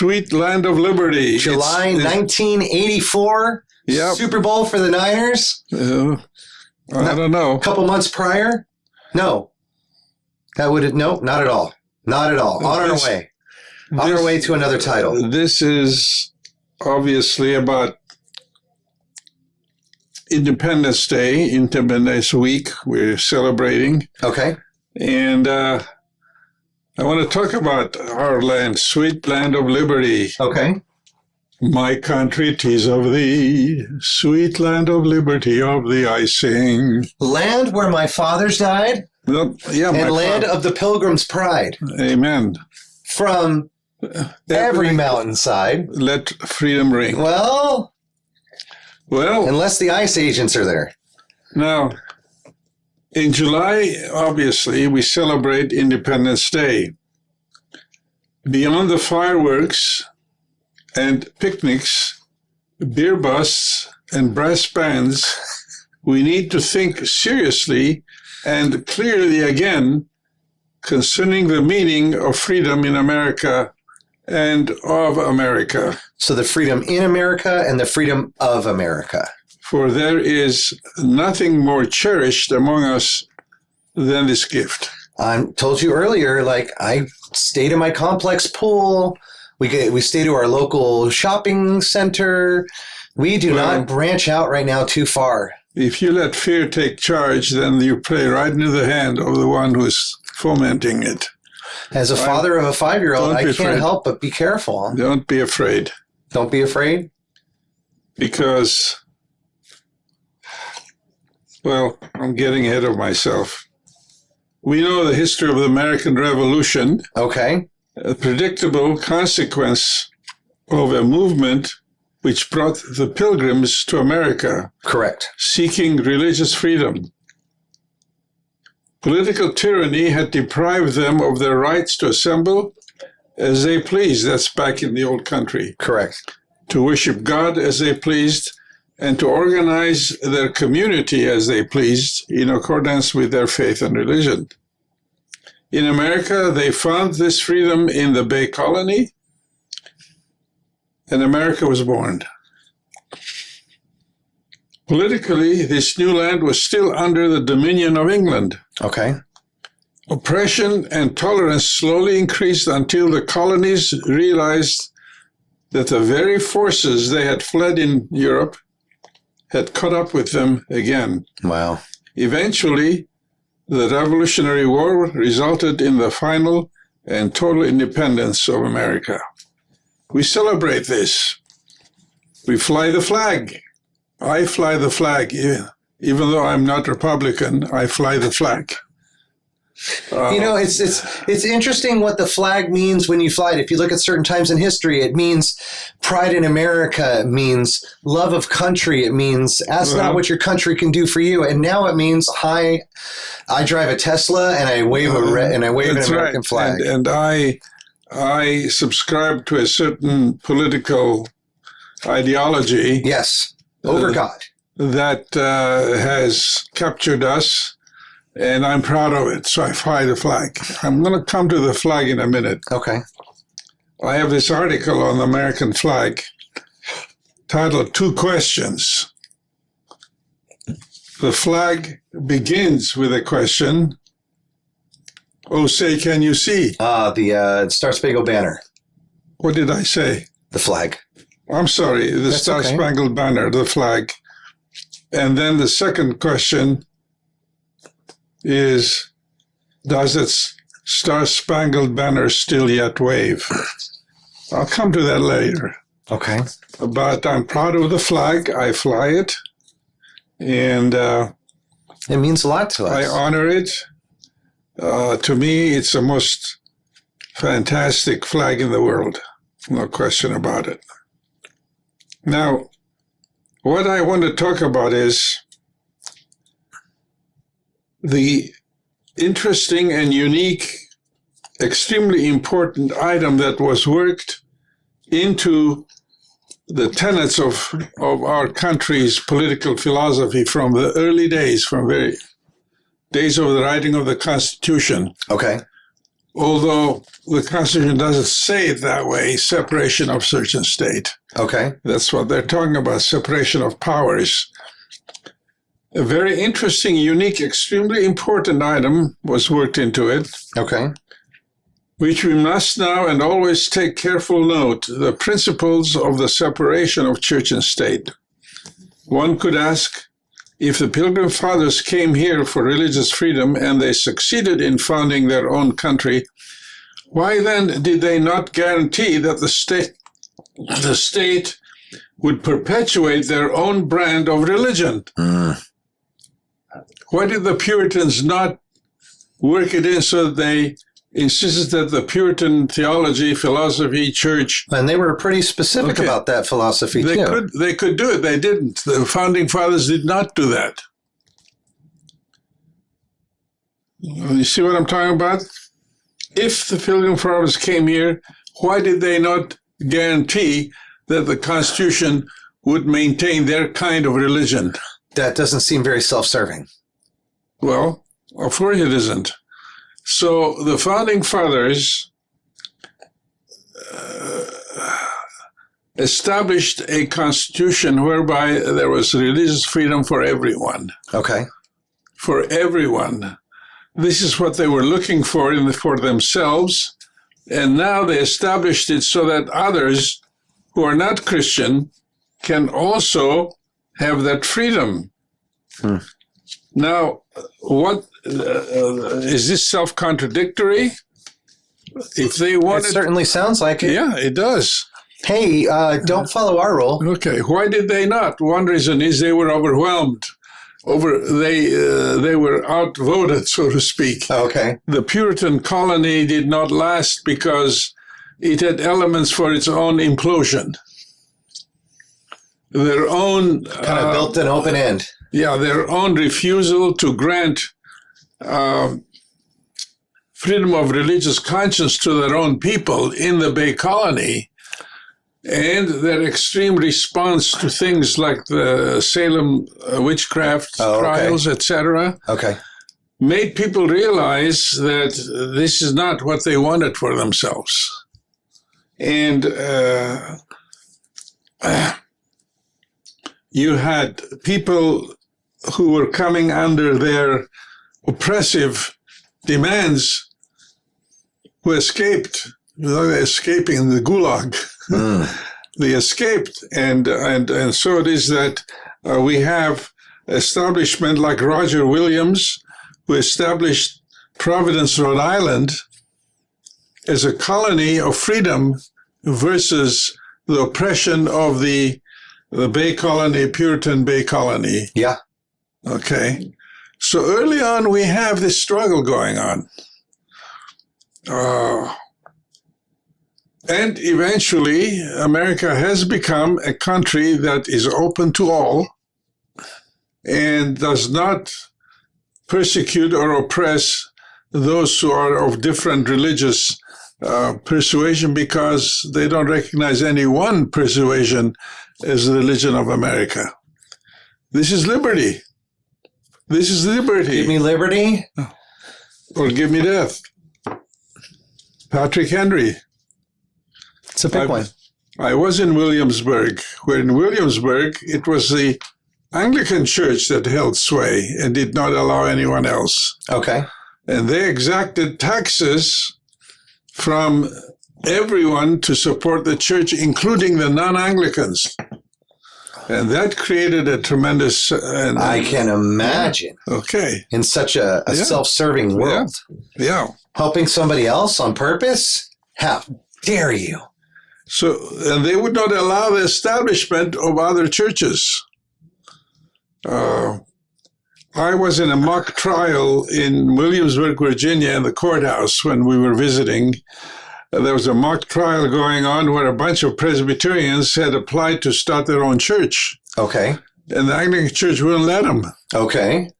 sweet land of liberty. July 1984. Yep. Super Bowl for the Niners. I don't know. A couple months prior? No. Nope, not at all. Not at all. On our way. On our way to another title. This is obviously about Independence Day, Independence Week. We're celebrating. Okay. And I want to talk about our land, sweet land of liberty. Okay. My country, 'tis of thee, sweet land of liberty, of thee I sing. Land where my fathers died, and land of the Pilgrim's pride. Amen. From every mountainside. Let freedom ring. Well, unless the ICE agents are there. Now, in July, obviously, we celebrate Independence Day. Beyond the fireworks and picnics, beer busts, and brass bands, we need to think seriously and clearly again concerning the meaning of freedom in America and of America. So the freedom in America and the freedom of America. For there is nothing more cherished among us than this gift. I told you earlier, I stayed in my complex pool. We stay to our local shopping center. We do not branch out right now too far. If you let fear take charge, then you play right into the hand of the one who's fomenting it. As a father of a 5-year-old, I can't help but be careful. Don't be afraid. Don't be afraid? Because, I'm getting ahead of myself. We know the history of the American Revolution. Okay. A predictable consequence of a movement which brought the Pilgrims to America. Correct. Seeking religious freedom. Political tyranny had deprived them of their rights to assemble as they pleased. That's back in the old country. Correct. To worship God as they pleased and to organize their community as they pleased in accordance with their faith and religion. In America, they found this freedom in the Bay Colony, and America was born. Politically, this new land was still under the dominion of England. Okay. Oppression and tolerance slowly increased until the colonies realized that the very forces they had fled in Europe had caught up with them again. Wow. Eventually, the Revolutionary War resulted in the final and total independence of America. We celebrate this. We fly the flag. I fly the flag. Even though I'm not Republican, I fly the flag. It's interesting what the flag means when you fly it. If you look at certain times in history, it means pride in America. It means love of country. It means ask not what your country can do for you. And now it means I drive a Tesla and I wave an American flag. And I subscribe to a certain political ideology. Yes, over God. That has captured us. And I'm proud of it, so I fly the flag. I'm going to come to the flag in a minute. Okay. I have this article on the American flag titled 2 Questions. The flag begins with a question. Oh, say, can you see? The Star Spangled Banner. What did I say? The flag. I'm sorry, the Star Spangled Banner, the flag. And then the second question is, does its Star-Spangled Banner still yet wave? I'll come to that later. Okay. But I'm proud of the flag. I fly it. And it means a lot to us. I honor it. To me, it's the most fantastic flag in the world. No question about it. Now, what I want to talk about is the interesting and unique, extremely important item that was worked into the tenets of our country's political philosophy from the early days, from very days of the writing of the Constitution. Okay. although the Constitution doesn't say it that way, separation of church and state. Okay. That's what they're talking about, separation of powers. A very interesting, unique, extremely important item was worked into it, Okay. which we must now and always take careful note, the principles of the separation of church and state. One could ask, if the Pilgrim Fathers came here for religious freedom and they succeeded in founding their own country, why then did they not guarantee that the state would perpetuate their own brand of religion? Why did the Puritans not work it in so that they insisted that the Puritan theology, philosophy, church... And they were pretty specific about that philosophy, too. They could do it. They didn't. The Founding Fathers did not do that. You see what I'm talking about? If the Pilgrim Fathers came here, why did they not guarantee that the Constitution would maintain their kind of religion? That doesn't seem very self-serving. Well, of course it isn't. So the Founding Fathers established a constitution whereby there was religious freedom for everyone. Okay. For everyone. This is what they were looking for for themselves. And now they established it so that others who are not Christian can also have that freedom. Now, what is this self-contradictory? If they wanted, It certainly sounds like it. yeah, it does. Hey, don't follow our rule. Okay, why did they not? One reason is they were overwhelmed. They were outvoted, so to speak. Okay. The Puritan colony did not last because it had elements for its own implosion. Their own Kind of built an open end. Yeah, their own refusal to grant freedom of religious conscience to their own people in the Bay Colony, and their extreme response to things like the Salem witchcraft trials, etc., made people realize that this is not what they wanted for themselves. And you had people who were coming under their oppressive demands who escaped, escaping the gulag. They escaped. And so it is that we have establishment like Roger Williams, who established Providence, Rhode Island, as a colony of freedom versus the oppression of the Bay Colony, Puritan Bay Colony. Yeah. Okay. So early on, we have this struggle going on. And eventually, America has become a country that is open to all and does not persecute or oppress those who are of different religious persuasion, because they don't recognize any one persuasion as the religion of America. This is liberty. This is liberty. Give me liberty. Or give me death. Patrick Henry. It's a big one. I was in Williamsburg, where in Williamsburg, it was the Anglican Church that held sway and did not allow anyone else. Okay. And they exacted taxes from everyone to support the church, including the non-Anglicans. And that created a tremendous... I can imagine. Okay. In such a self-serving world. Yeah. Helping somebody else on purpose? How dare you? So, and they would not allow the establishment of other churches. I was in a mock trial in Williamsburg, Virginia, in the courthouse when we were visiting. There was a mock trial going on where a bunch of Presbyterians had applied to start their own church. Okay. And the Anglican Church wouldn't let them. Okay.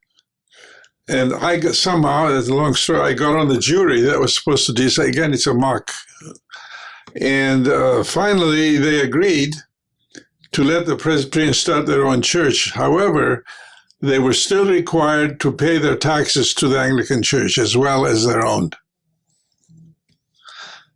And I got, somehow, that's a long story, I got on the jury that was supposed to decide. Again, it's a mock. And finally, they agreed to let the Presbyterians start their own church. However, they were still required to pay their taxes to the Anglican Church as well as their own.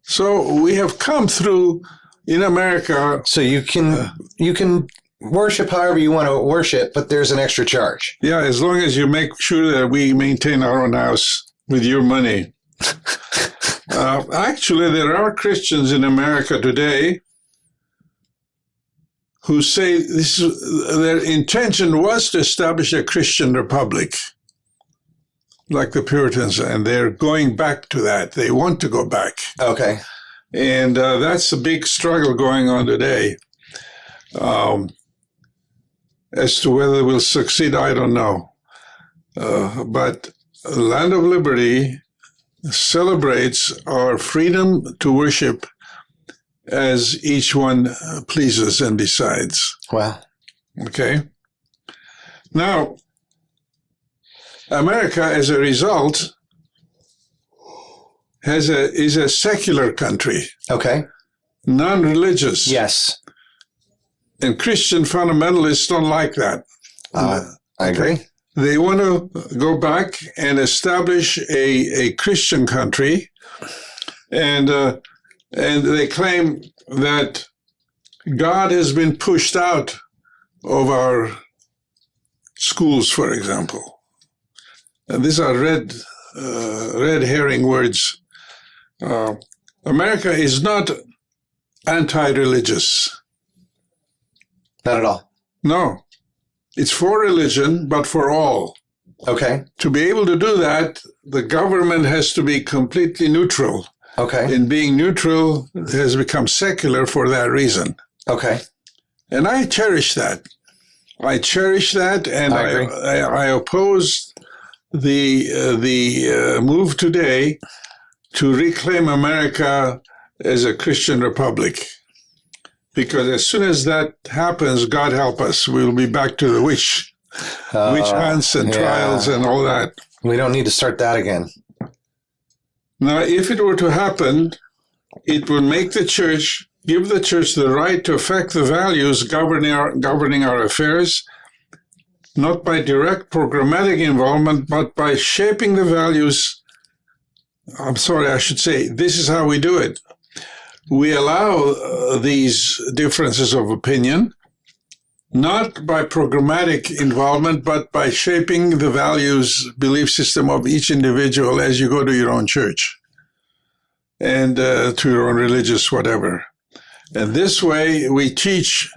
So we have come through in America. So you can worship however you want to worship, but there's an extra charge. Yeah, as long as you make sure that we maintain our own house with your money. Actually, there are Christians in America today who say their intention was to establish a Christian republic, like the Puritans, and they're going back to that. They want to go back. Okay. And that's a big struggle going on today. As to whether we'll succeed, I don't know. But Land of Liberty celebrates our freedom to worship as each one pleases and decides. Wow. Okay? Now, America, as a result, is a secular country. Okay. Non-religious. Yes. And Christian fundamentalists don't like that. I agree. They want to go back and establish a Christian country, and they claim that God has been pushed out of our schools, for example. And these are red herring words. America is not anti-religious. Not at all. No. It's for religion, but for all. Okay. To be able to do that, the government has to be completely neutral. Okay. And being neutral has become secular for that reason. Okay. And I cherish that. I cherish that, and I oppose the move today to reclaim America as a Christian republic. Because as soon as that happens, God help us, we'll be back to the witch hunts and trials and all that. We don't need to start that again. Now, if it were to happen, it would make the church, give the church the right to affect the values governing our affairs, not by direct programmatic involvement, but by shaping the values. I'm sorry, I should say, this is how we do it. We allow these differences of opinion, not by programmatic involvement, but by shaping the values, belief system of each individual as you go to your own church and to your own religious whatever. And this way we teach,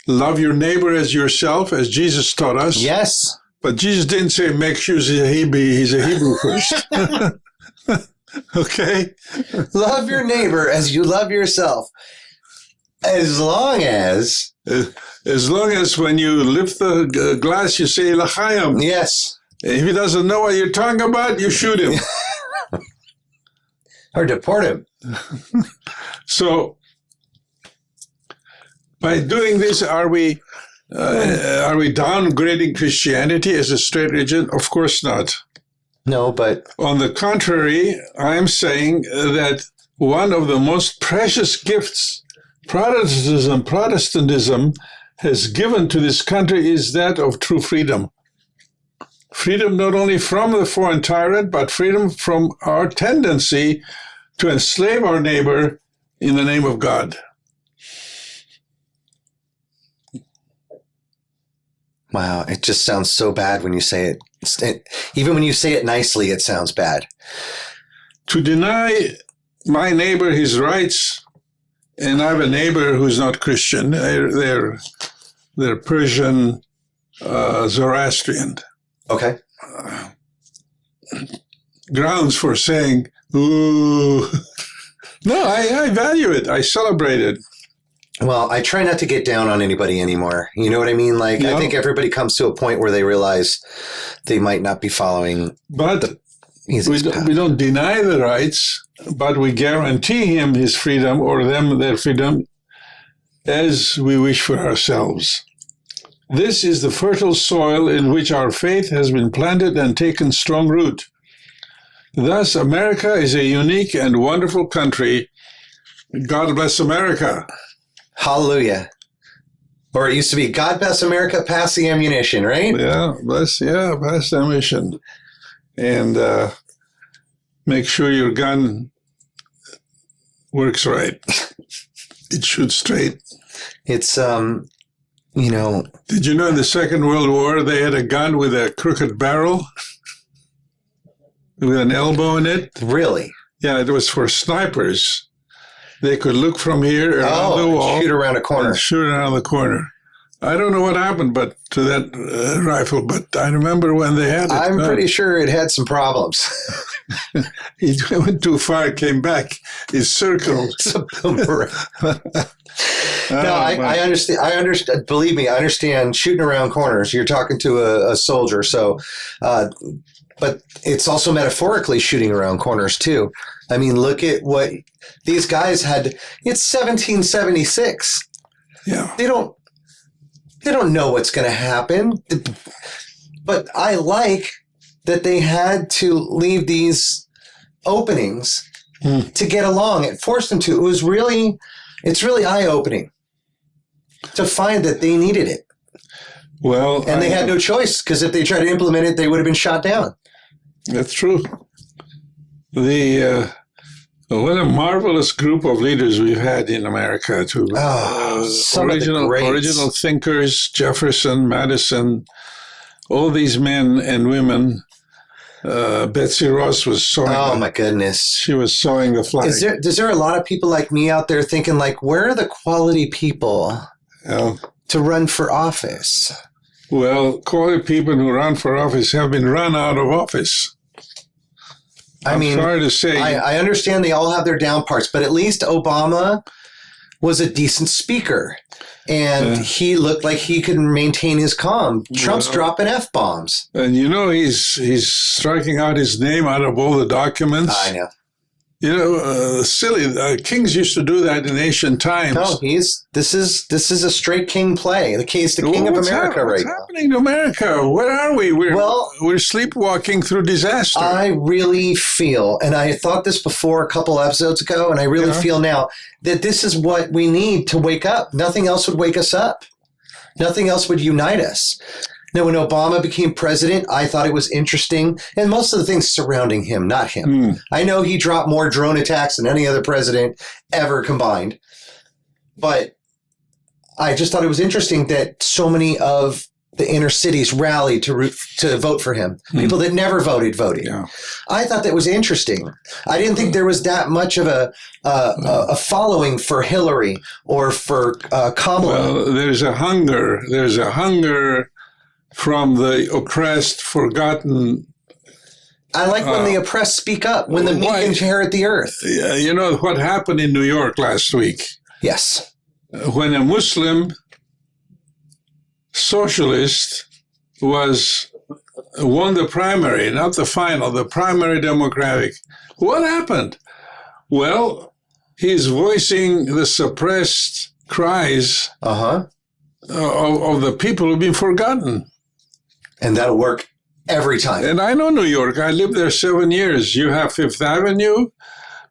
love your neighbor as yourself, as Jesus taught us. Yes. But Jesus didn't say make sure he's a Hebrew first. Okay? Love your neighbor as you love yourself. As long as when you lift the glass, you say L'chaim. Yes. If he doesn't know what you're talking about, you shoot him. Or deport him. So, by doing this, are we downgrading Christianity as a straight religion? Of course not. No, but on the contrary, I am saying that one of the most precious gifts Protestantism has given to this country is that of true freedom. Freedom not only from the foreign tyrant, but freedom from our tendency to enslave our neighbor in the name of God. Wow, it just sounds so bad when you say it. Even when you say it nicely, it sounds bad. To deny my neighbor his rights, and I have a neighbor who's not Christian. They're Persian, Zoroastrian. Okay. Grounds for saying, ooh. No, I value it. I celebrate it. Well, I try not to get down on anybody anymore. You know what I mean? Like, I think everybody comes to a point where they realize they might not be following. But we don't deny the rights, but we guarantee him his freedom or them their freedom as we wish for ourselves. This is the fertile soil in which our faith has been planted and taken strong root. Thus, America is a unique and wonderful country. God bless America. Hallelujah. Or it used to be, God bless America, pass the ammunition, right? Pass the ammunition. And make sure your gun works right. It shoots straight. It's, Did you know in the Second World War they had a gun with a crooked barrel with an elbow in it? Really? Yeah, it was for snipers. They could look from here around the wall. Shoot around a corner. And shoot around the corner. I don't know what happened to that rifle, but I remember when they had it. I'm pretty sure it had some problems. He went too far, came back. He circled. It's a boomerang. No, I understand. I understand. Believe me, I understand shooting around corners. You're talking to a soldier, so. But it's also metaphorically shooting around corners too. I mean, look at what these guys had. It's 1776. Yeah. They don't know what's going to happen. But I like that they had to leave these openings to get along. It forced them to. It's really eye-opening to find that they needed it. Well, and they had no choice, because if they tried to implement it, they would have been shot down. That's true. What a marvelous group of leaders we've had in America, too. Some of the greats. Original thinkers, Jefferson, Madison, all these men and women. Betsy Ross was sewing. Oh, my goodness. She was sewing the flag. Is there a lot of people like me out there thinking, like, where are the quality people to run for office? Well, quality people who run for office have been run out of office. I'm sorry to say. I understand they all have their down parts, but at least Obama was a decent speaker. And he looked like he could maintain his calm. Trump's dropping F-bombs. And he's striking out his name out of all the documents. I know. Silly. Kings used to do that in ancient times. No, this is a straight king play. He's the king of America right now. What's happening to America? Where are we? We're sleepwalking through disaster. I really feel, and I thought this before a couple episodes ago, and I really feel now that this is what we need to wake up. Nothing else would wake us up. Nothing else would unite us. Now, when Obama became president, I thought it was interesting, and most of the things surrounding him, not him. I know he dropped more drone attacks than any other president ever combined, but I just thought it was interesting that so many of the inner cities rallied to vote for him. People that never voted. Yeah. I thought that was interesting. I didn't think there was that much of a following for Hillary or for Kamala. Well, there's a hunger. There's a hunger from the oppressed, forgotten. I like when the oppressed speak up, when the meek inherit the earth. You know what happened in New York last week? Yes. When a Muslim socialist won the primary, not the final, the primary Democratic. What happened? Well, he's voicing the suppressed cries of the people who've been forgotten. And that'll work every time. And I know New York. I lived there 7 years. You have Fifth Avenue.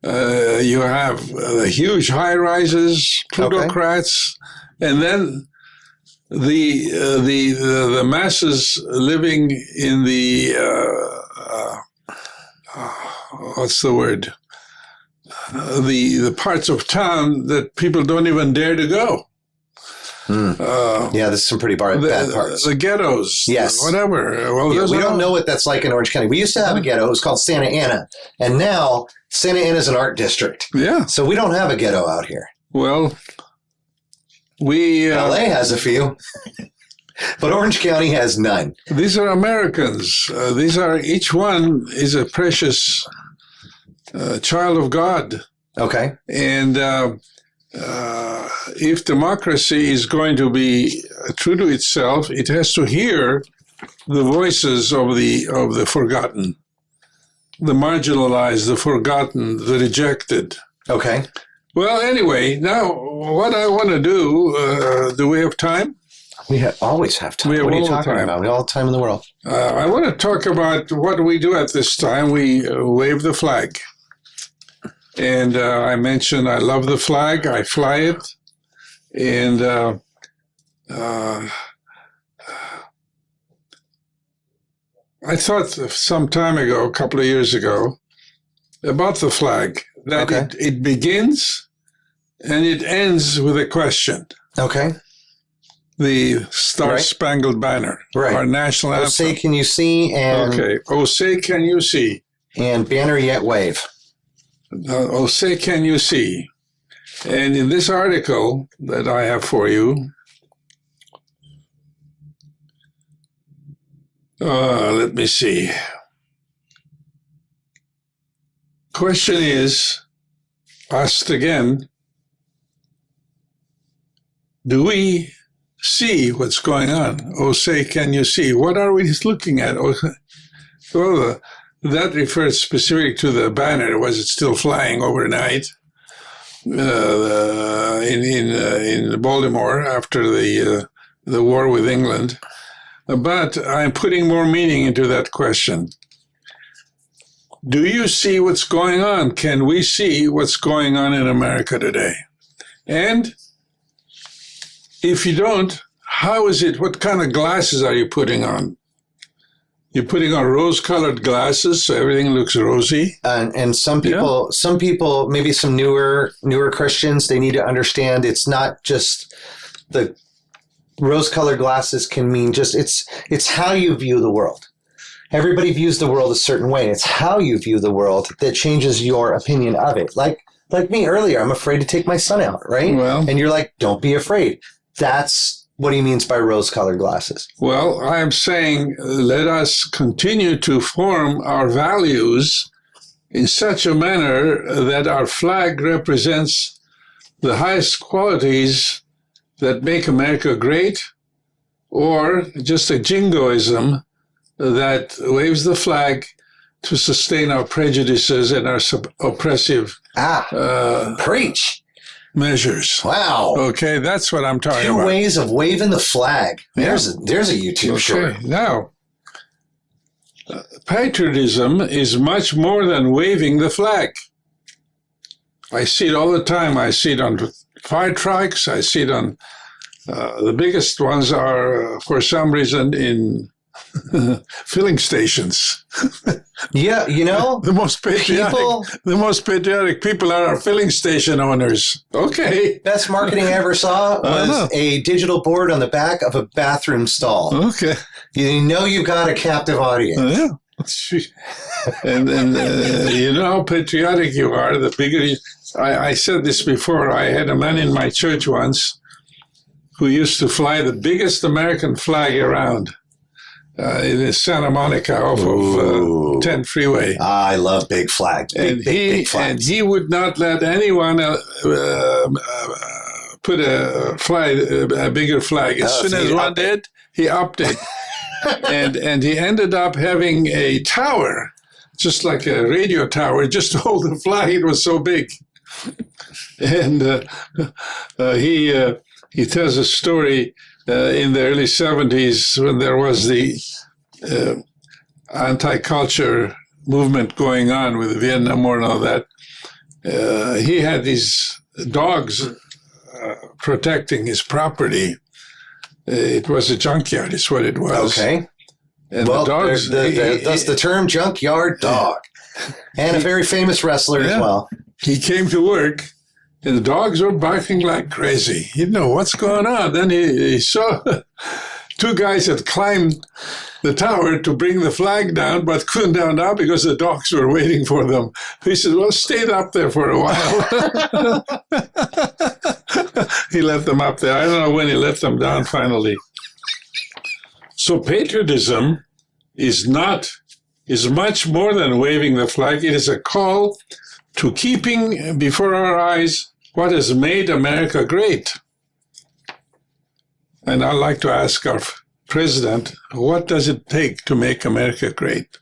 You have the huge high-rises, plutocrats, and then the masses living in the what's the word? The parts of town that people don't even dare to go. There's some pretty bad parts. The ghettos, yes, whatever. Well, we don't know what that's like in Orange County. We used to have a ghetto. It was called Santa Ana, and now Santa Ana is an art district. Yeah, so we don't have a ghetto out here. Well, LA has a few, but Orange County has none. These are Americans. Each one is a precious child of God. Okay, and. If democracy is going to be true to itself, it has to hear the voices of the forgotten, the marginalized, the forgotten, the rejected. Okay. Well, anyway, now what I want to do we have time? We always have time. What are you talking about? We all the time in the world. I want to talk about what we do at this time. We wave the flag. And I mentioned I love the flag. I fly it. And I thought some time ago, a couple of years ago, about the flag. that Okay. it begins and it ends with a question. Okay. The Star-Spangled Banner, Right. our national anthem. Oh, say can you see, and Okay. Oh, say can you see? and banner yet wave. Oh, say can you see? And in this article that I have for you, let me see. Question is asked again, do we see what's going on? Oh, say, can you see? What are we looking at? Oh, well, that refers specifically to the banner. Was it still flying overnight in Baltimore after the war with England? But I'm putting more meaning into that question. Do you see what's going on? Can we see what's going on in America today? And if you don't, how is it? What kind of glasses are you putting on? You're putting on rose-colored glasses, so everything looks rosy. And some people, maybe some newer Christians, they need to understand it's not just the rose-colored glasses can mean just it's how you view the world. Everybody views the world a certain way. It's how you view the world that changes your opinion of it. Like me earlier, I'm afraid to take my son out, right? Well, and you're like, don't be afraid. That's what he means by rose-colored glasses. Well, I'm saying let us continue to form our values in such a manner that our flag represents the highest qualities that make America great, or just a jingoism that waves the flag to sustain our prejudices and our oppressive preach measures. Wow. Okay, that's what I'm talking about. 2 ways of waving the flag. There's a YouTube short. Okay, now, patriotism is much more than waving the flag. I see it all the time. I see it on fire trucks. I see it on the biggest ones are, for some reason, in filling stations. Yeah, you know, the most patriotic people are our filling station owners. Okay. Best marketing I ever saw was a digital board on the back of a bathroom stall. Okay. You know you've got a captive audience. Yeah. and you know how patriotic you are, the bigger you... I said this before. I had a man in my church once who used to fly the biggest American flag around. In Santa Monica off of 10 freeway. I love big flags. Big flags. And he would not let anyone put a bigger flag. As soon as one did, he upped it. and he ended up having a tower, just like a radio tower, just to hold the flag. It was so big. And he tells a story in the early 70s when there was the anti-culture movement going on with the Vietnam War and all that. He had these dogs protecting his property. It was a junkyard, is what it was. Okay. And well, the dogs... that's the term junkyard dog. And a very famous wrestler as well. He came to work, and the dogs were barking like crazy. He didn't know what's going on. Then he saw 2 guys had climbed the tower to bring the flag down, but couldn't down now because the dogs were waiting for them. He said, well, stayed up there for a while. He let them up there. I don't know when he let them down finally. So patriotism is much more than waving the flag. It is a call to keeping before our eyes what has made America great. And I'd like to ask our president, what does it take to make America great?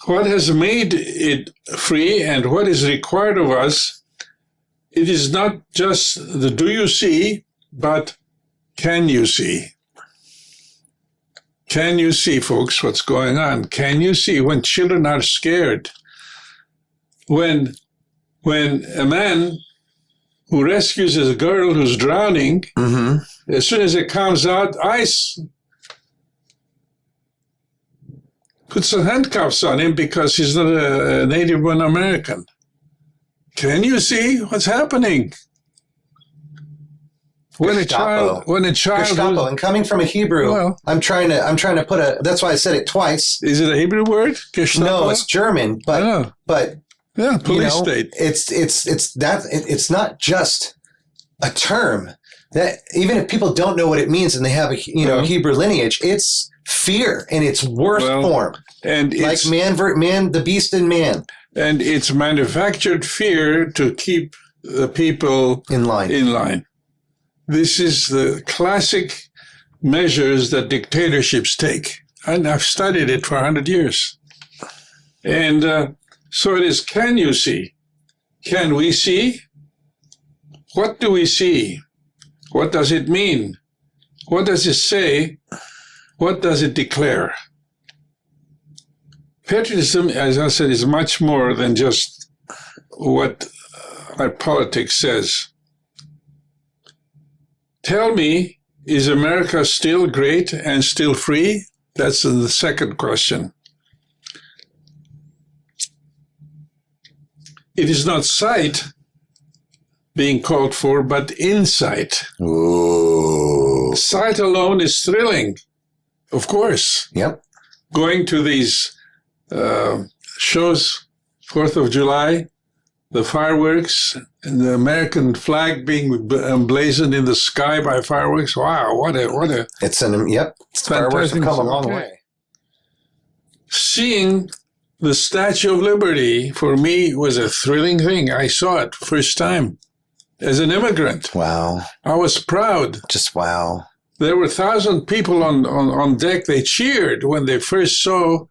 What has made it free and what is required of us? It is not just the do you see, but can you see? Can you see, folks, what's going on? Can you see when children are scared? When a man who rescues a girl who's drowning, as soon as it comes out, ICE puts some handcuffs on him because he's not a native-born American. Can you see what's happening? When a child, Gestapo. And coming from a Hebrew, Well- I'm trying to put that's why I said it twice. is it a Hebrew word? Gestapo? No, it's German, but Yeah, police state. It's not just a term that even if people don't know what it means and they have a Hebrew lineage, it's fear in its worst form. And Like it's, man, the beast in man. and it's manufactured fear to keep the people In line. This is the classic measures that dictatorships take. And I've studied it for 100 years. And so it is, can you see? Can we see? What do we see? What does it mean? What does it say? What does it declare? Patriotism, as I said, is much more than just what our politics says. Tell me, is America still great and still free? That's the second question. It is not sight being called for, but insight. Ooh. Sight alone is thrilling, of course. Yep. Going to these shows, 4th of July, the fireworks, and the American flag being emblazoned in the sky by fireworks. Wow, what a It's fireworks have come a long way. Seeing the Statue of Liberty, for me, was a thrilling thing. I saw it first time as an immigrant. Wow. I was proud. Just wow. There were 1,000 people on deck. They cheered when they first saw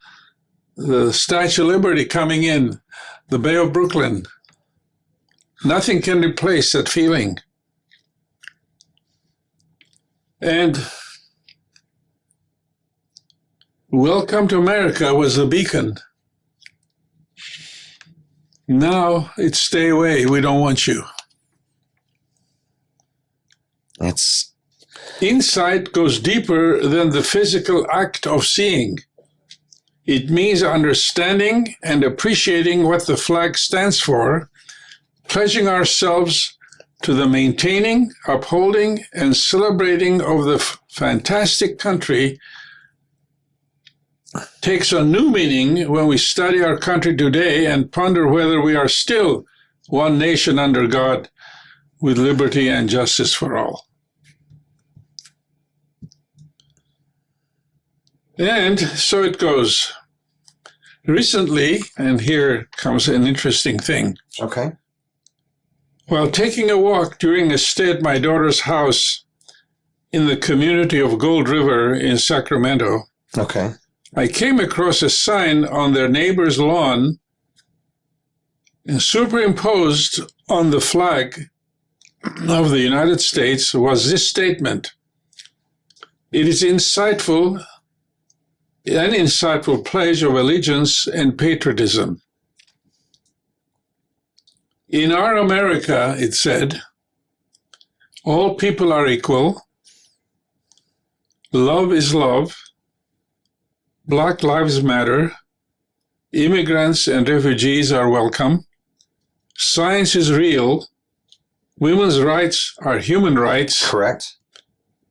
the Statue of Liberty coming in, the Bay of Brooklyn. Nothing can replace that feeling. And Welcome to America was the beacon. Now it's stay away. We don't want you. Insight goes deeper than the physical act of seeing. It means understanding and appreciating what the flag stands for, pledging ourselves to the maintaining, upholding, and celebrating of the fantastic country takes a new meaning when we study our country today and ponder whether we are still one nation under God with liberty and justice for all. And so it goes. Recently, and here comes an interesting thing. Okay. While taking a walk during a stay at my daughter's house in the community of Gold River in Sacramento, Okay. I came across a sign on their neighbor's lawn, and superimposed on the flag of the United States was this statement: "It is an insightful pledge of allegiance and patriotism." In our America, it said, all people are equal. Love is love. Black lives matter. Immigrants and refugees are welcome. Science is real. Women's rights are human rights. Correct.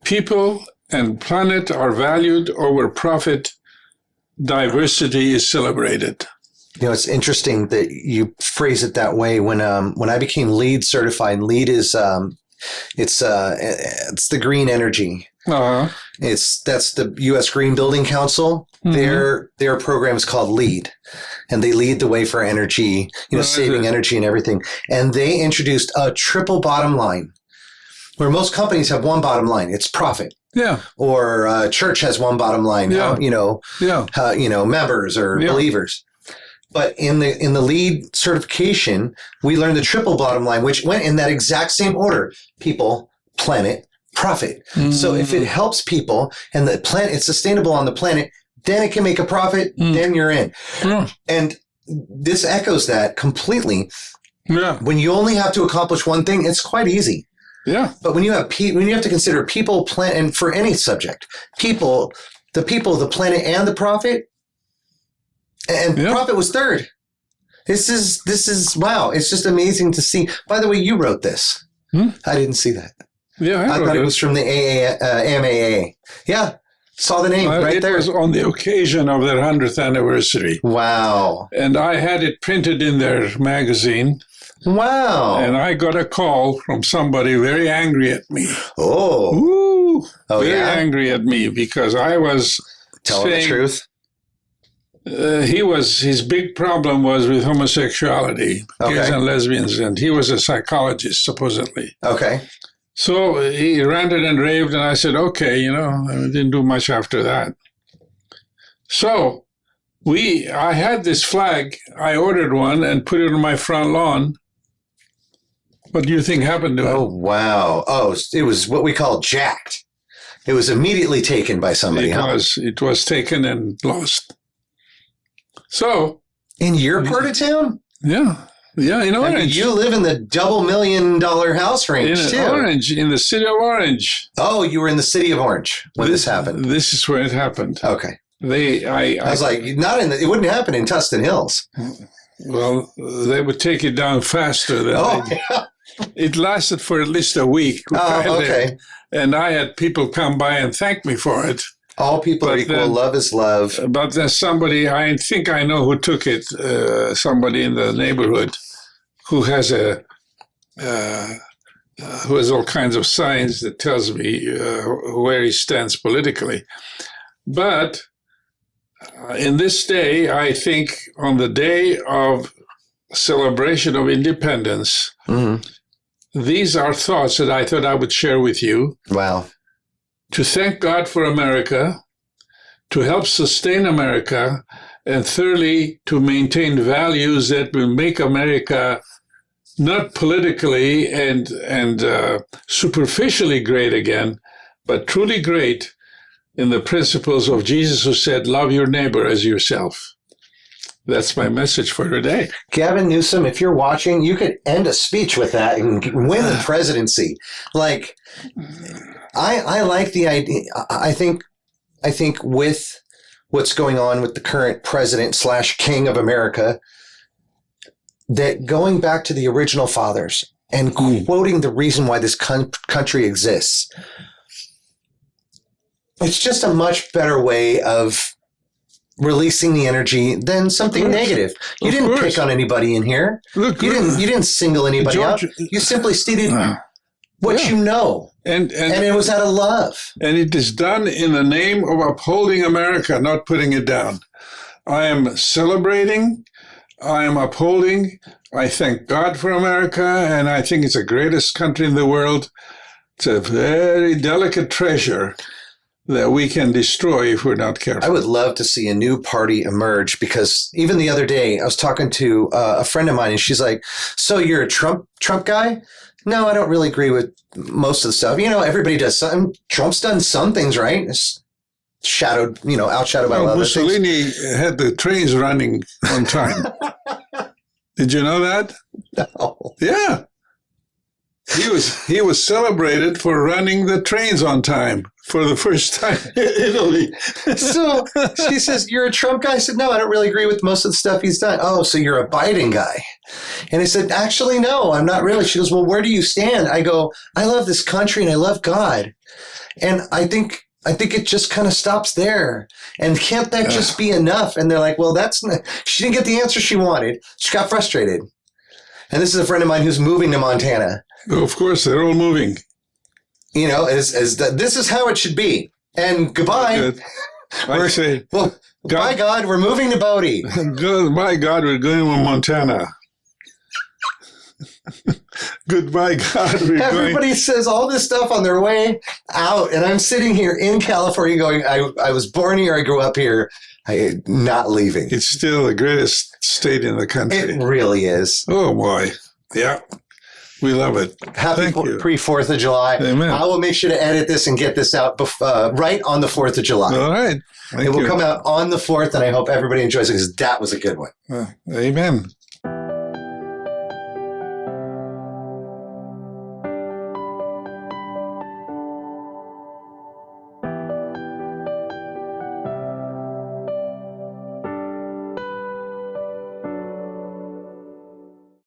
People and planet are valued over profit. Diversity is celebrated. You know, it's interesting that you phrase it that way. When I became LEED certified, LEED is it's the green energy. Uh-huh. That's the U.S. Green Building Council. Mm-hmm. Their program is called LEED, and they lead the way for energy, saving energy and everything. And they introduced a triple bottom line, where most companies have one bottom line. It's profit. Yeah. Or church has one bottom line. Yeah. Members or believers. But in the LEED certification, we learned the triple bottom line, which went in that exact same order: people, planet, profit. Mm. So if it helps people and the planet, it's sustainable on the planet, then it can make a profit. Then you're in. And this echoes that completely. Yeah. When you only have to accomplish one thing, it's quite easy. Yeah. But when you have to consider people, planet, and for any subject, the planet, and the profit. And profit was third. This is wow. It's just amazing to see. By the way, you wrote this. I didn't see that. Yeah, I thought it was from the MAA. Yeah, saw the name right there. It was on the occasion of their 100th anniversary. Wow. And I had it printed in their magazine. Wow. And I got a call from somebody very angry at me. Oh. Ooh, very yeah? angry at me because I was telling the truth. His big problem was with homosexuality, gays and lesbians, and he was a psychologist, supposedly. Okay. So he ranted and raved, and I said, okay, I didn't do much after that. So I had this flag. I ordered one and put it on my front lawn. What do you think happened to it? Oh, wow. Oh, it was what we call jacked. It was immediately taken by somebody. It was taken and lost. So, in your part of town? Yeah, in Orange. I mean, you live in the $2 million house range, too. Orange, in the city of Orange. Oh, you were in the city of Orange when this happened. This is where it happened. Okay. I was like, it wouldn't happen in Tustin Hills. Well, they would take it down faster than It lasted for at least a week. Oh, okay. And I had people come by and thank me for it. All people are equal. Love is love. But there's somebody, I think I know who took it, somebody in the neighborhood who has who has all kinds of signs that tells me where he stands politically. But in this day, I think on the day of celebration of independence, these are thoughts that I thought I would share with you. Wow. To thank God for America, to help sustain America, and thirdly, to maintain values that will make America not politically and superficially great again, but truly great in the principles of Jesus, who said, love your neighbor as yourself. That's my message for today. Gavin Newsom, if you're watching, you could end a speech with that and win the presidency. Like, I like the idea. I think with what's going on with the current president / king of America, that going back to the original fathers and quoting the reason why this country exists, it's just a much better way of releasing the energy than something negative. You didn't pick on anybody in here. Look, you didn't single anybody out. You simply stated what you know. And it was out of love. And it is done in the name of upholding America, not putting it down. I am celebrating. I am upholding. I thank God for America, and I think it's the greatest country in the world. It's a very delicate treasure that we can destroy if we're not careful. I would love to see a new party emerge, because even the other day I was talking to a friend of mine, and she's like, so you're a Trump guy? No, I don't really agree with most of the stuff. Everybody does something. Trump's done some things right. It's outshadowed by a lot of things. Mussolini had the trains running on time. Did you know that? No. Yeah. He was celebrated for running the trains on time for the first time in Italy. So she says, you're a Trump guy? I said, no, I don't really agree with most of the stuff he's done. Oh, so you're a Biden guy. And I said, actually, no, I'm not really. She goes, well, where do you stand? I go, I love this country and I love God. And I think it just kind of stops there. And can't that just be enough? And they're like, well, she didn't get the answer she wanted. She got frustrated. And this is a friend of mine who's moving to Montana. Oh, of course, they're all moving. This is how it should be. And goodbye. I say, well, by God, we're moving to Bodie. By God, we're going to Montana. Goodbye, God. Everybody says all this stuff on their way out, and I'm sitting here in California going, I was born here, I grew up here, I'm not leaving. It's still the greatest state in the country. It really is. Oh, boy. Yeah. We love it. Happy pre-4th of July. Amen. I will make sure to edit this and get this out right on the 4th of July. All right. It will come out on the 4th, and I hope everybody enjoys it, because that was a good one. Amen.